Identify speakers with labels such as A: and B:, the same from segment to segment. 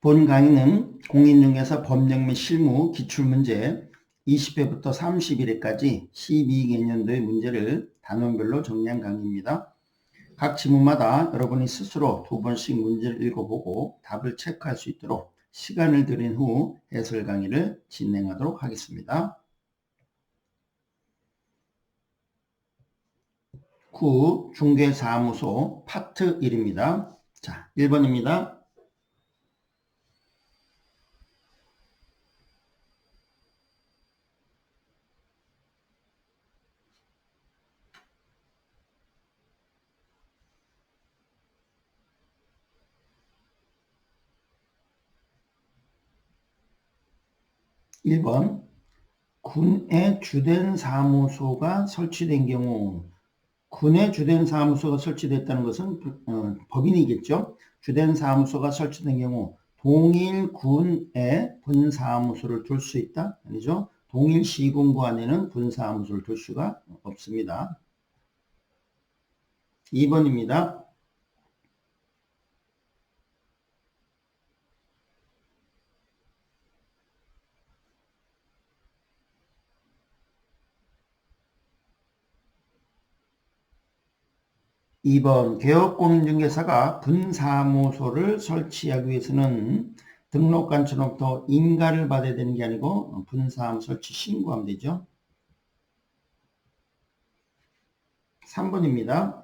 A: 본 강의는 공인중개사 법령 및 실무 기출문제 20회부터 31회까지 12개년도의 문제를 단원별로 정리한 강의입니다. 각 지문마다 여러분이 스스로 2번씩 문제를 읽어보고 답을 체크할 수 있도록 시간을 들인 후 해설 강의를 진행하도록 하겠습니다. 9. 중개사무소 파트 1입니다. 자, 1번입니다. 1번 군의 주된 사무소가 설치된 경우, 군의 주된 사무소가 설치됐다는 것은 법인이겠죠. 주된 사무소가 설치된 경우 동일 군에 분사무소를 둘 수 있다? 아니죠. 동일 시군구 안에는 분사무소를 둘 수가 없습니다. 2번입니다. 2번 개업공인중개사가 분사무소를 설치하기 위해서는 등록관청으로부터 인가를 받아야 되는 게 아니고 분사무소 설치 신고하면 되죠. 3번입니다.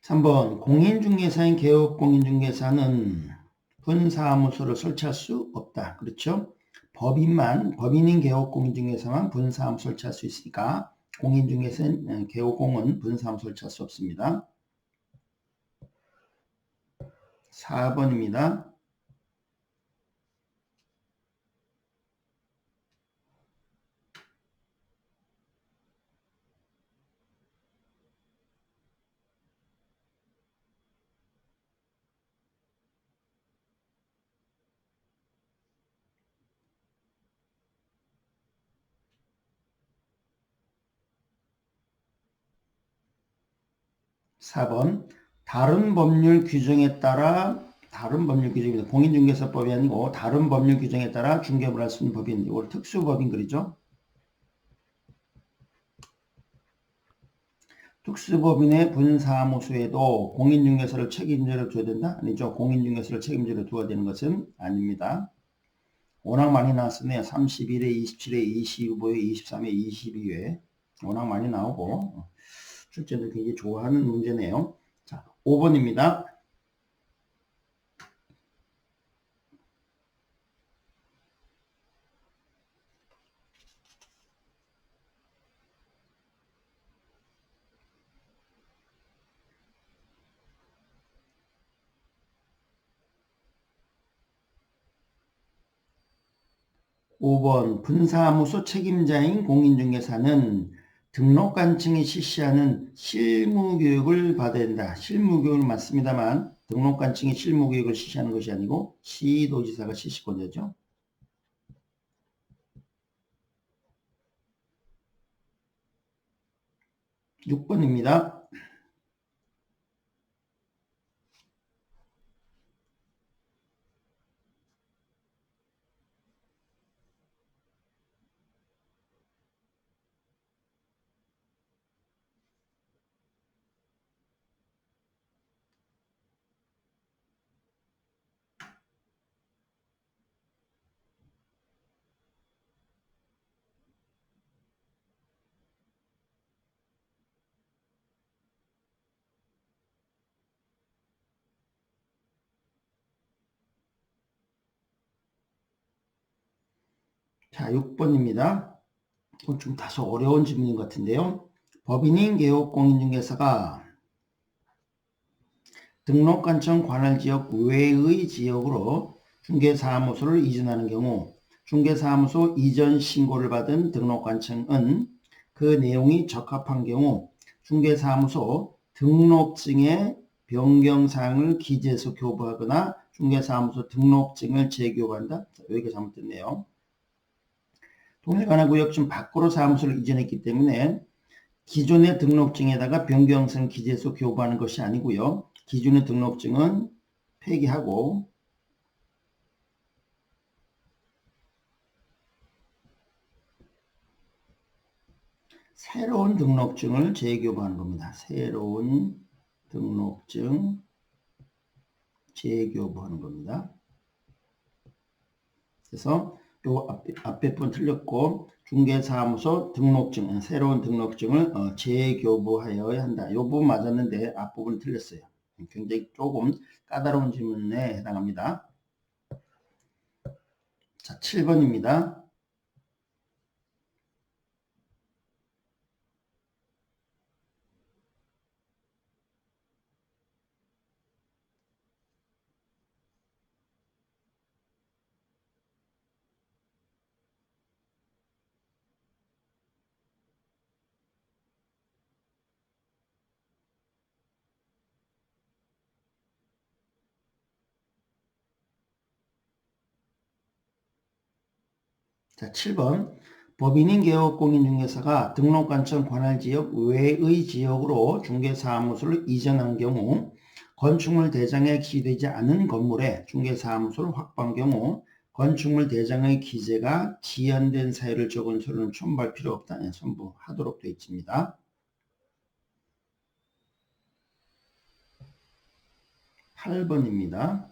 A: 3번 공인중개사인 개업공인중개사는 분사무소를 설치할 수 없다. 그렇죠? 법인인 개업공인중개사만 분사무소 설치할 수 있으니까 공인중개사인 개업공은 분사무소 설치할 수 없습니다. 4번입니다. 4번 다른 법률 규정에 따라 규정입니다. 공인중개사법이 아니고 다른 법률 규정에 따라 중개업을 할 수 있는 법인, 이걸 특수법인 그러죠. 특수법인의 분사무소에도 공인중개사를 책임자로 둬야 된다? 아니죠. 공인중개사를 책임자로 두어야 되는 것은 아닙니다. 워낙 많이 나왔었네요. 31회, 27회, 25회, 23회, 22회 워낙 많이 나오고 출제들 굉장히 좋아하는 문제네요. 자, 5번입니다. 5번 분사무소 책임자인 공인중개사는 등록관청이 실시하는 실무교육을 받아야 된다. 실무교육은 맞습니다만 등록관청이 실무교육을 실시하는 것이 아니고 시도지사가 실시권자죠. 6번입니다. 6번입니다. 좀 다소 어려운 질문인 것 같은데요. 법인인 개업공인중개사가 등록관청 관할지역 외의 지역으로 중개사무소를 이전하는 경우 중개사무소 이전 신고를 받은 등록관청은 그 내용이 적합한 경우 중개사무소 등록증에 변경사항을 기재해서 교부하거나 중개사무소 등록증을 재교부한다. 여기가 잘못됐네요. 동일관할구역중 밖으로 사무소를 이전했기 때문에 기존의 등록증에다가 변경성 기재소 교부하는 것이 아니고요. 기존의 등록증은 폐기하고 새로운 등록증을 재교부하는 겁니다. 새로운 등록증 재교부하는 겁니다. 그래서 요 앞에 분 틀렸고 중개사무소 등록증, 새로운 등록증을 재교부하여야 한다. 이 부분 맞았는데 앞부분 틀렸어요. 굉장히 조금 까다로운 질문에 해당합니다. 자, 7번입니다. 자, 7번. 법인인 개업공인중개사가 등록관청 관할지역 외의 지역으로 중개사무소를 이전한 경우 건축물 대장에 기재되지 않은 건물에 중개사무소를 확보한 경우 건축물 대장의 기재가 지연된 사유를 적은 서류는 첨부할 필요 없다. 첨부하도록 되어 있습니다. 8번입니다.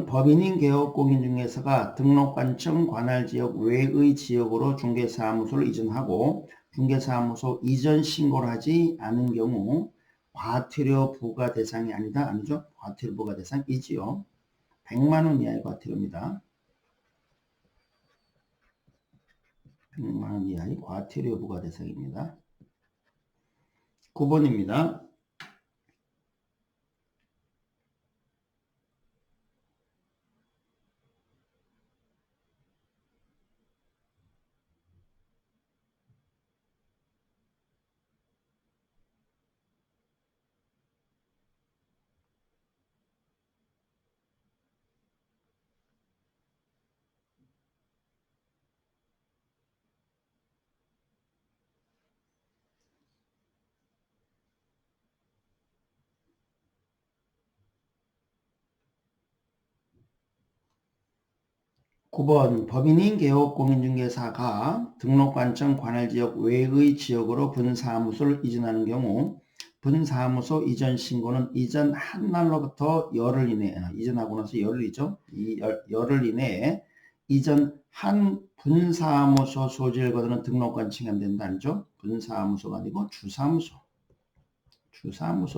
A: 법인인 개업공인중개사가 등록관청 관할지역 외의 지역으로 중개사무소를 이전하고 중개사무소 이전 신고를 하지 않은 경우 과태료 부과 대상이 아니다. 아니죠? 과태료 부과 대상이지요. 100만원 이하의 과태료입니다. 100만원 이하의 과태료 부과 대상입니다. 9번입니다. 9번 법인인 개업공인중개사가 등록관청 관할지역 외의 지역으로 분사무소를 이전하는 경우 분사무소 이전 신고는 이전 한 날로부터 열흘 이내에 이전하고 나서 열흘이죠. 이 열흘 이내에 이전 한 분사무소 소지를 거두는 등록관청이 안 된다. 아니죠? 분사무소가 아니고 주사무소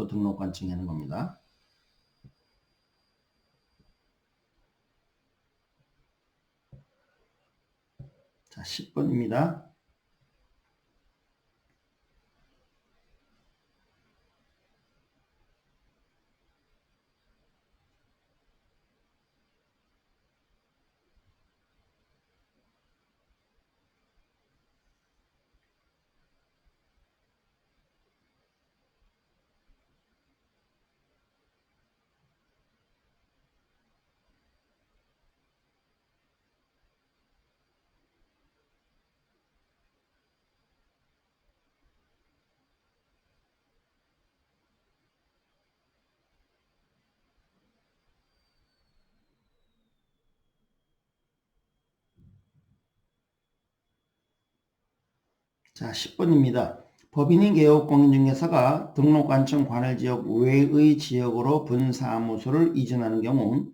A: 등록관청이 하는 겁니다. 자, 10번입니다. 자, 10번입니다. 법인인 개업공인중개사가 등록관청 관할지역 외의 지역으로 분사무소를 이전하는 경우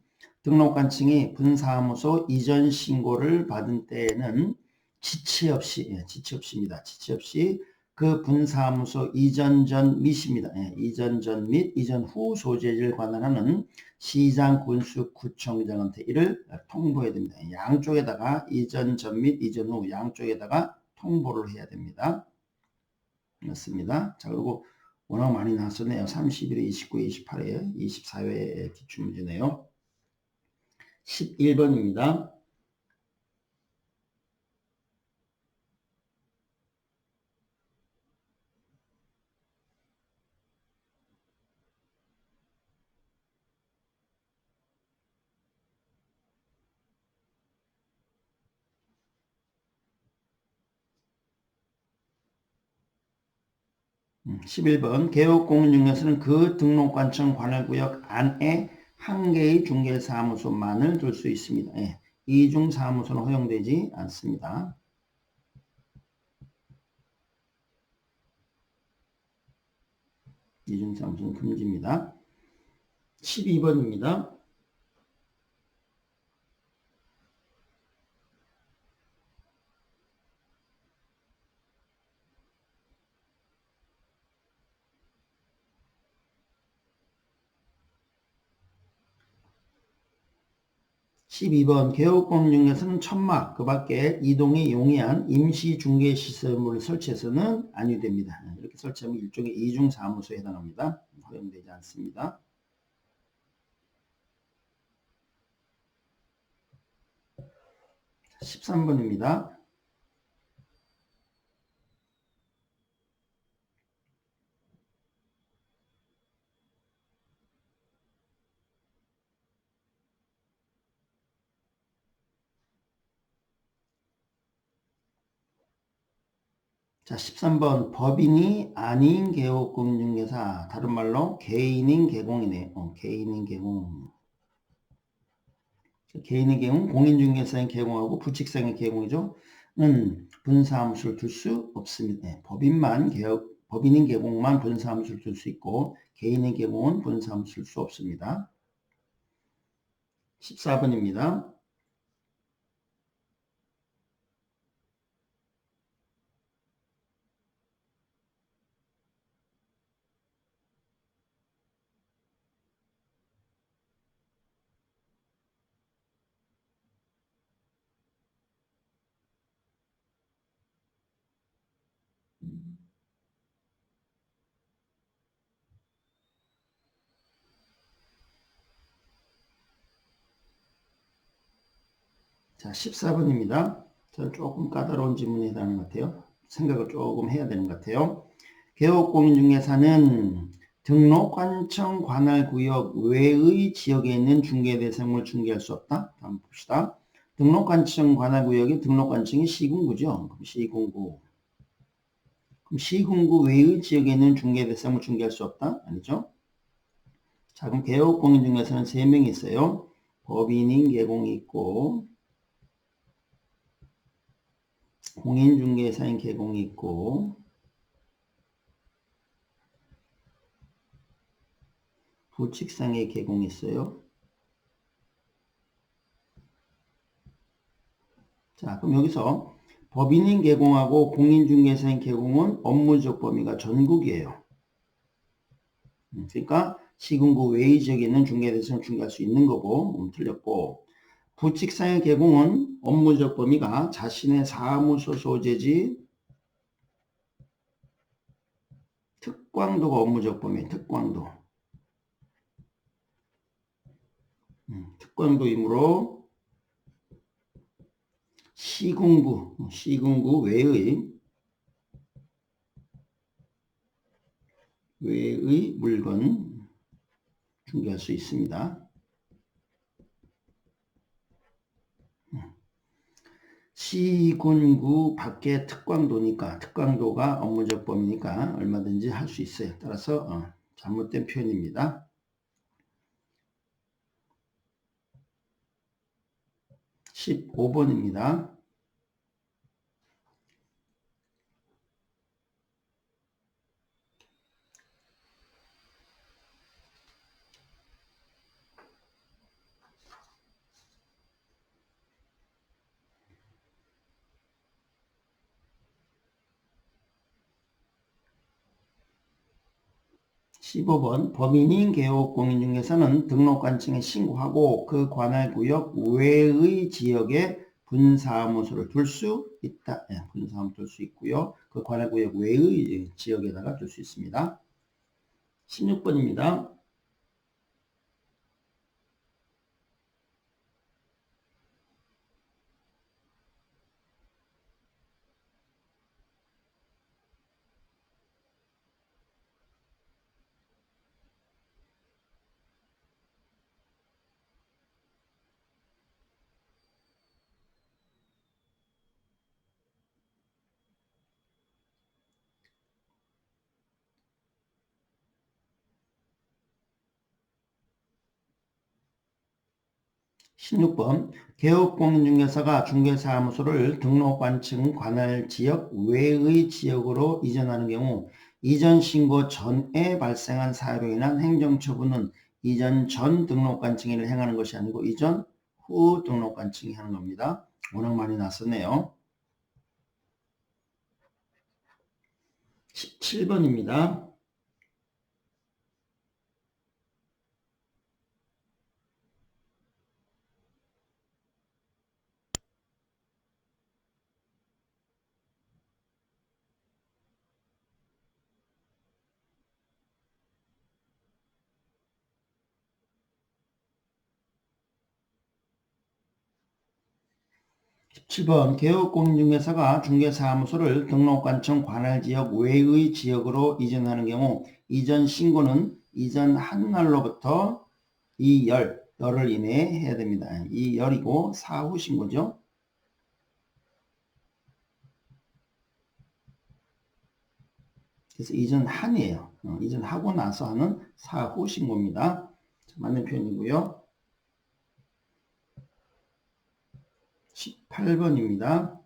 A: 등록관청이 분사무소 이전 신고를 받은 때에는 지체 없이입니다. 지체 없이 그 분사무소 이전 전 및입니다. 예, 이전 전 및 이전 후 소재지를 관할하는 시장, 군수, 구청장한테 이를 통보해야 됩니다. 양쪽에다가 이전 전 및 이전 후 양쪽에다가 통보를 해야 됩니다. 맞습니다. 자, 그리고 워낙 많이 나왔었네요. 31회, 29회, 28회, 24회 기출문제네요. 11번입니다. 음, 11번 개업공인중개사는 그 등록관청 관할구역 안에 한 개의 중개사무소만을 둘 수 있습니다. 예, 이중사무소는 허용되지 않습니다. 이중사무소는 금지입니다. 12번입니다. 12번 개업공인중개사는 천막 그 밖에 이동에 용이한 임시중개시설물을 설치해서는 아니됩니다. 이렇게 설치하면 일종의 이중사무소에 해당합니다. 허용되지 않습니다. 13번입니다. 자, 13번 법인이 아닌 개업공인중개사 다른 말로 개인인 개공이네요. 개인인 개공. 개인의 개공, 공인중개사인 개공하고 부칙상의 개공이죠. 분사무소를 둘 수 없습니다. 네, 법인인 개공만 분사무소를 둘 수 있고 개인의 개공은 분사무소를 수 없습니다. 14번입니다. 자, 14번입니다. 저는 조금 까다로운 질문에 해당하는 것 같아요. 생각을 조금 해야 되는 것 같아요. 개업공인중개사는 등록관청 관할구역 외의 지역에 있는 중개대상을 중개할 수 없다. 한번 봅시다. 등록관청 관할구역이 등록관청이 시군구죠. 그럼 시군구. 그럼 시군구 외의 지역에 있는 중개대상을 중개할 수 없다? 아니죠? 자, 그럼 개업공인중개사는 3명이 있어요. 법인인 개공이 있고 공인중개사인 개공이 있고 부칙상의 개공이 있어요. 자, 그럼 여기서 법인인 개공하고 공인중개사인 개공은 업무적 범위가 전국이에요. 그러니까 시군구 외의 지역에 있는 중개대상을 중개할 수 있는 거고 틀렸고 부칙상의 개공은 업무적 범위가 자신의 사무소 소재지 특광도가 업무적 범위 특광도 특광도이므로 시군구 외의 물건 중개할 수 있습니다. 시군구 밖에 특광도니까 특광도가 업무적 범위니까 얼마든지 할 수 있어요. 따라서 잘못된 표현입니다. 15번입니다. 15번 범인인 개업공인중개사는 등록관청에 신고하고 그 관할구역 외의 지역에 분사무소를 둘 수 있다. 분사무소 둘 수 있고요. 그 관할구역 외의 지역에다가 둘 수 있습니다. 16번입니다. 16번 개업공인중개사가 중개사무소를 등록관청 관할지역 외의 지역으로 이전하는 경우 이전 신고 전에 발생한 사유로 인한 행정처분은 이전 전 등록관청인을 행하는 것이 아니고 이전 후 등록관청이 하는 겁니다. 워낙 많이 났었네요. 17번입니다. 17번 개업공인중개사가 중개사무소를 등록관청 관할지역 외의 지역으로 이전하는 경우 이전 신고는 이전 한 날로부터 이 열을 이내에 해야 됩니다. 이 열이고 사후 신고죠. 그래서 이전 한이에요. 이전 하고 나서 하는 사후 신고입니다. 맞는 표현이고요. 18번입니다.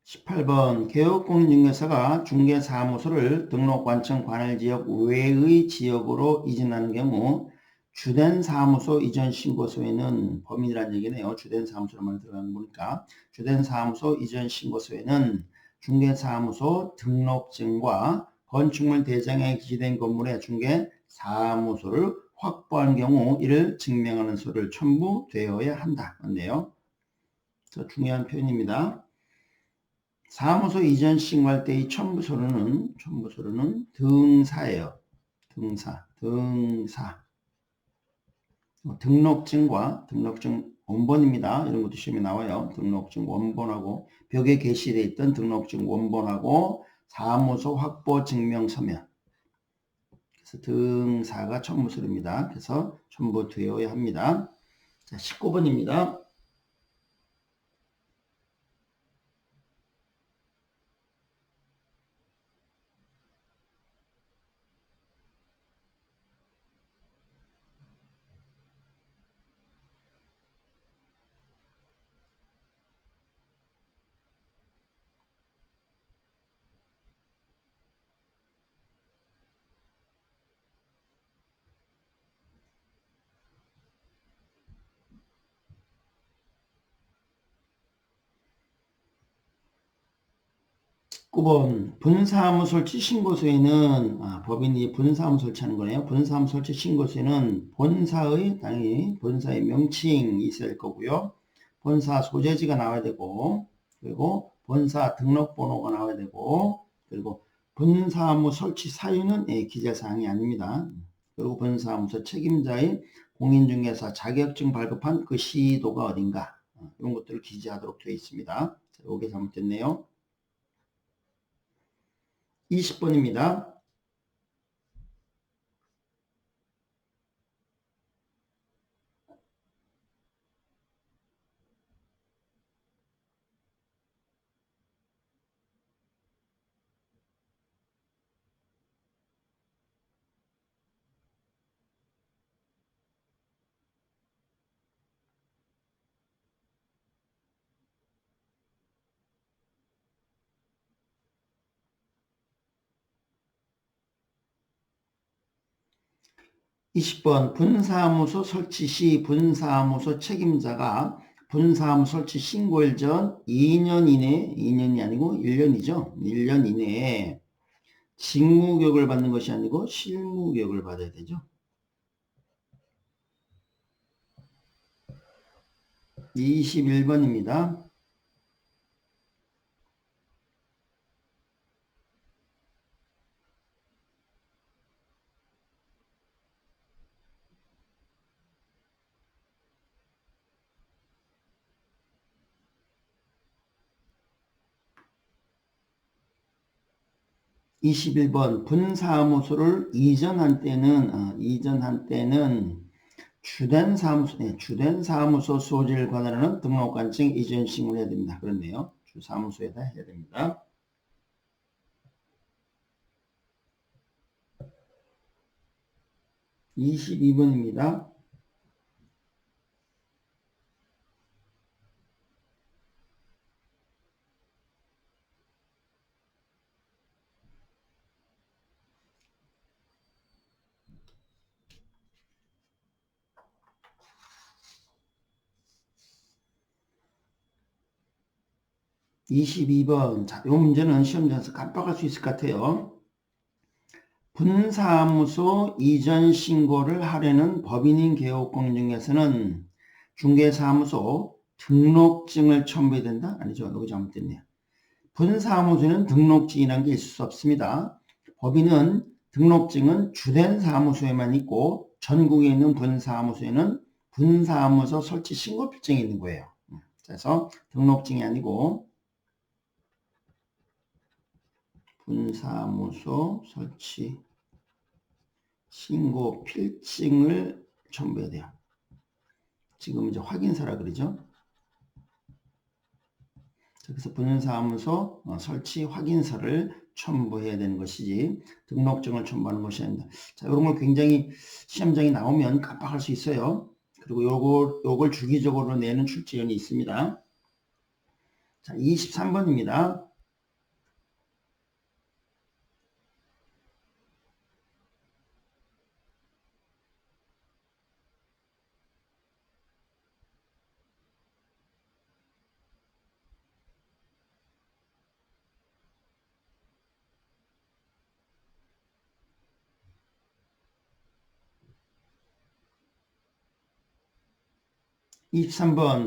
A: 18번 개업공인중개사가 중개사무소를 등록관청 관할지역 외의 지역으로 이전하는 경우 주된 사무소 이전 신고서에는 범인이라는 얘기네요. 주된 사무소로만 들어가는 거니까 주된 사무소 이전 신고서에는 중개사무소 등록증과 건축물 대장에 기재된 건물의 중개사무소를 확보한 경우 이를 증명하는 서류를 첨부되어야 한다. 맞네요. 중요한 표현입니다. 사무소 이전 신고할 때의 첨부서류는 등사예요. 등사. 등록증과 등록증 원본입니다. 이런 것도 시험에 나와요. 등록증 원본하고 벽에 게시되어 있던 등록증 원본하고 사무소 확보 증명서면. 그래서 등사가 첨부서류입니다. 그래서 첨부되어야 합니다. 자, 19번입니다. 9번 분사무 설치 신고서에는 법인이 분사무 설치하는 거네요. 분사무 설치 신고서에는 당연히 본사의 명칭이 있어야 될 거고요. 본사 소재지가 나와야 되고 그리고 본사 등록번호가 나와야 되고 그리고 분사무 설치 사유는 기재사항이 아닙니다. 그리고 분사무소 책임자의 공인중개사 자격증 발급한 그 시도가 어딘가 이런 것들을 기재하도록 되어 있습니다. 이게 잘못됐네요. 20번입니다. 20번 분사무소 설치 시 분사무소 책임자가 분사무소 설치 신고일 전 2년 이내에 2년이 아니고 1년이죠. 1년 이내에 직무교육을 받는 것이 아니고 실무교육을 받아야 되죠. 21번입니다. 분사무소를 이전한 때는 주된 사무소 소재를 관할하는 등록관청 이전 신고를 해야 됩니다. 그렇네요. 주 사무소에다 해야 됩니다. 22번입니다. 자, 이 문제는 시험장에서 깜빡할 수 있을 것 같아요. 분사무소 이전 신고를 하려는 법인인 개업공인 중에서는 중개사무소 등록증을 첨부해야 된다? 아니죠. 여기 잘못됐네요. 분사무소에는 등록증이라는 게 있을 수 없습니다. 법인은 등록증은 주된 사무소에만 있고 전국에 있는 분사무소에는 분사무소 설치 신고필증이 있는 거예요. 그래서 등록증이 아니고 분사무소 설치 신고 필증을 첨부해야 돼요. 지금 이제 확인서라 그러죠. 그래서 분사무소 설치 확인서를 첨부해야 되는 것이지 등록증을 첨부하는 것이 아닙니다. 자, 이런 걸 굉장히 시험장에 나오면 깜빡할 수 있어요. 그리고 요걸 주기적으로 내는 출제연이 있습니다. 자, 23번입니다.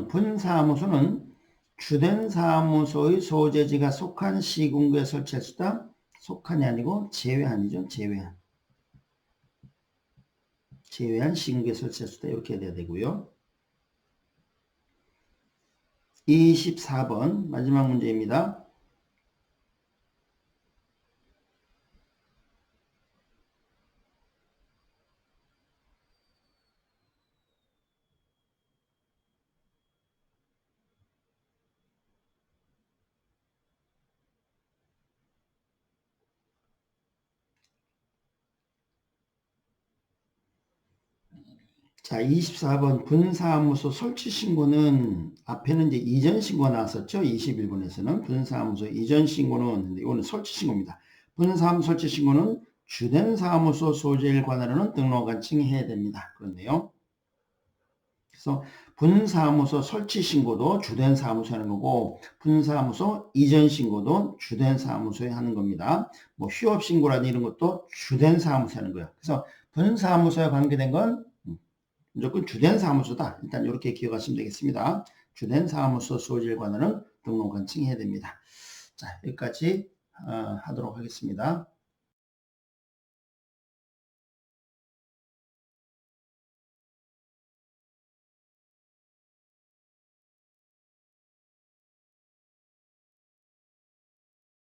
A: 분사무소는 주된 사무소의 소재지가 속한 시군구에 설치할 수 있다. 속한이 아니고 제외한이죠. 제외한 시군구에 설치할 수 있다. 이렇게 해야 되고요. 24번 마지막 문제입니다. 자, 24번 분사무소 설치 신고는 앞에는 이제 이전 신고가 나왔었죠. 21번에서는 분사무소 이전 신고는 이거는 설치 신고입니다. 분사무소 설치 신고는 주된 사무소 소재를 관할하는 등록관청이 해야 됩니다. 그런데요. 그래서 분사무소 설치 신고도 주된 사무소에 하는 거고 분사무소 이전 신고도 주된 사무소에 하는 겁니다. 뭐 휴업 신고라든지 이런 것도 주된 사무소에 하는 거예요. 그래서 분사무소에 관계된 건 무조건 주된 사무소다. 일단 이렇게 기억하시면 되겠습니다. 주된 사무소 소재를 관할하는 등록관청이 해야 됩니다. 자, 여기까지 하도록 하겠습니다.